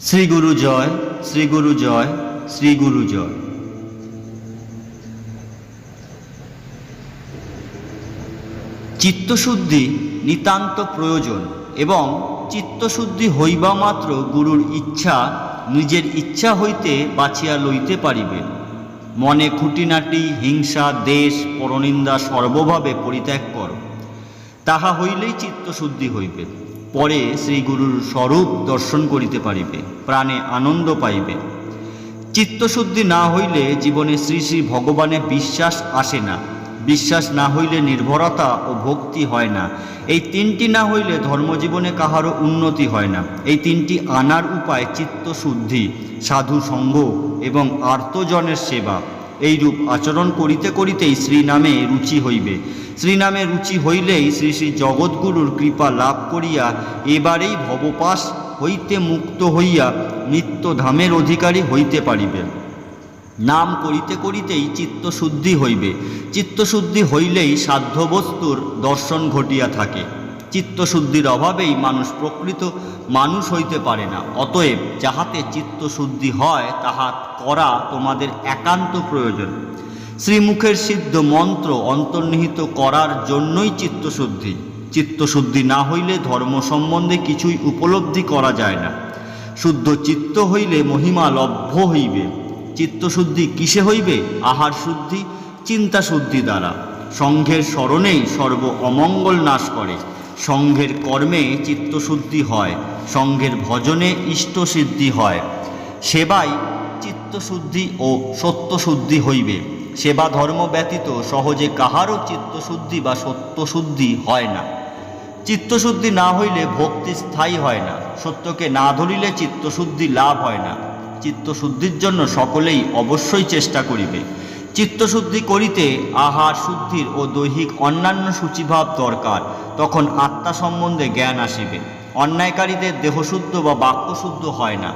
শ্রী গুরু জয়, শ্রী গুরু জয়, শ্রী গুরু জয়। চিত্তশুদ্ধি নিতান্ত প্রয়োজন এবং চিত্তশুদ্ধি হইবা মাত্র গুরুর ইচ্ছা নিজের ইচ্ছা হইতে বাছিয়া লইতে পারিবে। মনে খুঁটিনাটি হিংসা দেশ পরনিন্দা সর্বভাবে পরিত্যাগ কর, তাহা হইলেই চিত্তশুদ্ধি হইবে। পরে শ্রী গুরুর স্বরূপ দর্শন করিতে পারিবে, প্রাণে আনন্দ পাইবে। চিত্তশুদ্ধি না হইলে জীবনে শ্রী শ্রী ভগবানে বিশ্বাস আসে না, বিশ্বাস না হইলে নির্ভরতা ও ভক্তি হয় না। এই তিনটি না হইলে ধর্মজীবনে কাহারও উন্নতি হয় না। এই তিনটি আনার উপায় চিত্তশুদ্ধি, সাধু সঙ্গ এবং আর্তজনের সেবা। এইরূপ আচরণ করিতে করিতেই শ্রীনামে রুচি হইবে। শ্রীনামে রুচি হইলেই শ্রী শ্রী জগৎগুরুর কৃপা লাভ করিয়া এবারেই ভবপাশ হইতে মুক্ত হইয়া নিত্যধামের অধিকারী হইতে পারিবে। নাম করিতে করিতেই চিত্তশুদ্ধি হইবে। চিত্তশুদ্ধি হইলেই সাধ্যবস্তুর দর্শন ঘটিয়া থাকে। চিত্তশুদ্ধির অভাবেই মানুষ প্রকৃত মানুষ হইতে পারে না। অতএব যাহাতে চিত্তশুদ্ধি হয় তাহা করা তোমাদের একান্ত প্রয়োজন। শ্রীমুখের সিদ্ধ মন্ত্র অন্তর্নিহিত করার জন্যই চিত্তশুদ্ধি। চিত্তশুদ্ধি না হইলে ধর্ম সম্বন্ধে কিছুই উপলব্ধি করা যায় না। শুদ্ধ চিত্ত হইলে মহিমা লভ্য হইবে। চিত্তশুদ্ধি কিসে হইবে? আহার শুদ্ধি, চিন্তা শুদ্ধি দ্বারা। সংঘের স্মরণেই সর্ব অমঙ্গল নাশ করে। সংঘের কর্মে চিত্তশুদ্ধি হয়, সংঘের ভজনে ইষ্টসিদ্ধি হয়। সেবায় চিত্তশুদ্ধি ও সত্যশুদ্ধি হইবে। সেবা ধর্ম ব্যতীত সহজে কাহারও চিত্তশুদ্ধি বা সত্যশুদ্ধি হয় না। চিত্তশুদ্ধি না হইলে ভক্তি স্থায়ী হয় না। সত্যকে না ধরিলে চিত্তশুদ্ধি লাভ হয় না। চিত্তশুদ্ধির জন্য সকলেই অবশ্যই চেষ্টা করিবে। চিত্তশুদ্ধি করিতে আহার শুদ্ধির ও দৈহিক অন্যান্য সূচিভাব দরকার। তখন আত্মা সম্বন্ধে জ্ঞান আসিবে। অন্যায়কারীদের দেহশুদ্ধ বা বাক্যশুদ্ধ হয় না।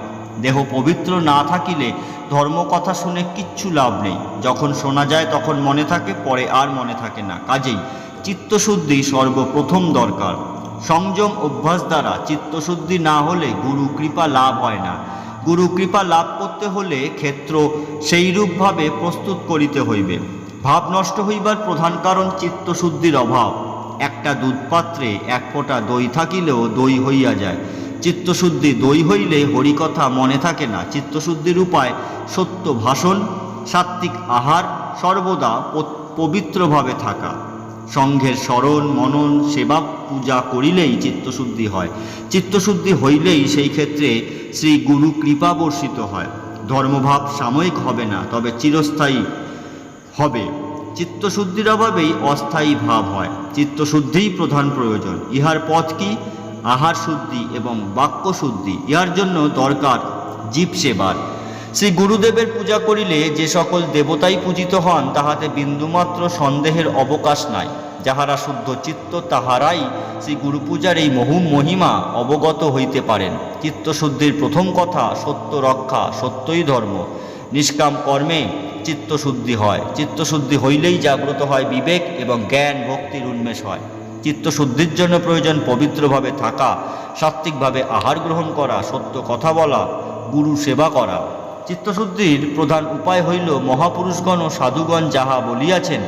দেহ পবিত্র না থাকিলে ধর্মকথা শুনে কিচ্ছু লাভ নেই। যখন শোনা যায় তখন মনে থাকে, পরে আর মনে থাকে না। কাজেই চিত্তশুদ্ধি সর্বপ্রথম দরকার। সংযম অভ্যাস দ্বারা চিত্তশুদ্ধি না হলে গুরু কৃপা লাভ হয় না। গুরু কৃপা লাভ করতে হলে ক্ষেত্র সেইরূপভাবে প্রস্তুত করিতে হইবে। ভাব নষ্ট হইবার প্রধান কারণ চিত্তশুদ্ধির অভাব। একটা দুধপাত্রে এক ফোঁটা দই থাকিলেও দই হইয়া যায়। চিত্তশুদ্ধি দই হইলে হরিকথা মনে থাকে না। চিত্তশুদ্ধির উপায় সত্য ভাষণ, সাত্ত্বিক আহার, সর্বদা পবিত্রভাবে থাকা। সংঘের স্মরণ মনন সেবা পূজা করিলেই চিত্তশুদ্ধি হয়। চিত্তশুদ্ধি হইলেই সেই ক্ষেত্রে শ্রী গুরু কৃপা বর্ষিত হয়। ধর্মভাব সাময়িক হবে না, তবে চিরস্থায়ী হবে। চিত্তশুদ্ধির অভাবেই অস্থায়ী ভাব হয়। চিত্তশুদ্ধিই প্রধান প্রয়োজন। ইহার পথ কি? আহার শুদ্ধি এবং বাক্য শুদ্ধি। ইহার জন্য দরকার জীব সেবার। শ্রী গুরুদেবের পূজা করিলে যে সকল দেবতাই পূজিত হন তাহাতে বিন্দুমাত্র সন্দেহের অবকাশ নাই। যাহারা শুদ্ধ চিত্ত তাহারাই শ্রী গুরু পূজার এই মহিমা অবগত হইতে পারেন। চিত্তশুদ্ধির প্রথম কথা সত্য রক্ষা, সত্যই ধর্ম। নিষ্কাম কর্মে চিত্তশুদ্ধি হয়। চিত্তশুদ্ধি হইলেই জাগ্রত হয় বিবেক এবং জ্ঞান ভক্তির উন্মেষ হয়। চিত্তশুদ্ধির জন্য প্রয়োজন পবিত্রভাবে থাকা, সাত্ত্বিকভাবে আহার গ্রহণ করা, সত্য কথা বলা, গুরু সেবা করা। চিত্তশুদ্ধির প্রধান উপায় হইল মহাপুরুষগণ ও সাধুগণ যাহা বলিয়াছেন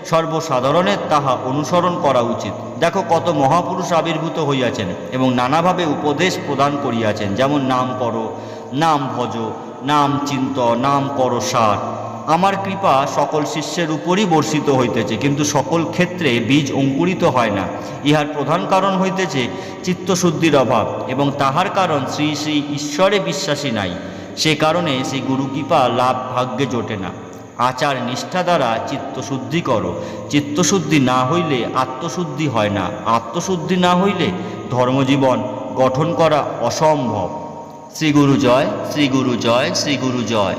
সর্বসাধারণের তাহা অনুসরণ করা উচিত। দেখো কত মহাপুরুষ আবির্ভূত হইয়াছেন এবং নানাভাবে উপদেশ প্রদান করিয়াছেন। যেমন নাম করো, নাম ভজ, নাম চিন্ত, নাম করো সার। আমার কৃপা সকল শিষ্যের উপরই বর্ষিত হইতেছে, কিন্তু সকল ক্ষেত্রে বীজ অঙ্কুরিত হয় না। ইহার প্রধান কারণ হইতেছে চিত্তশুদ্ধির অভাব এবং তাহার কারণ শ্রী শ্রী ঈশ্বরে বিশ্বাসী নাই। সে কারণে সেই গুরু কৃপা লাভ ভাগ্যে জোটে না। আচার নিষ্ঠা দ্বারা চিত্তশুদ্ধি করো। চিত্তশুদ্ধি না হইলে আত্মশুদ্ধি হয় না। আত্মশুদ্ধি না হইলে ধর্মজীবন গঠন করা অসম্ভব। শ্রী গুরু জয়, শ্রী গুরু জয়, শ্রী গুরু জয়।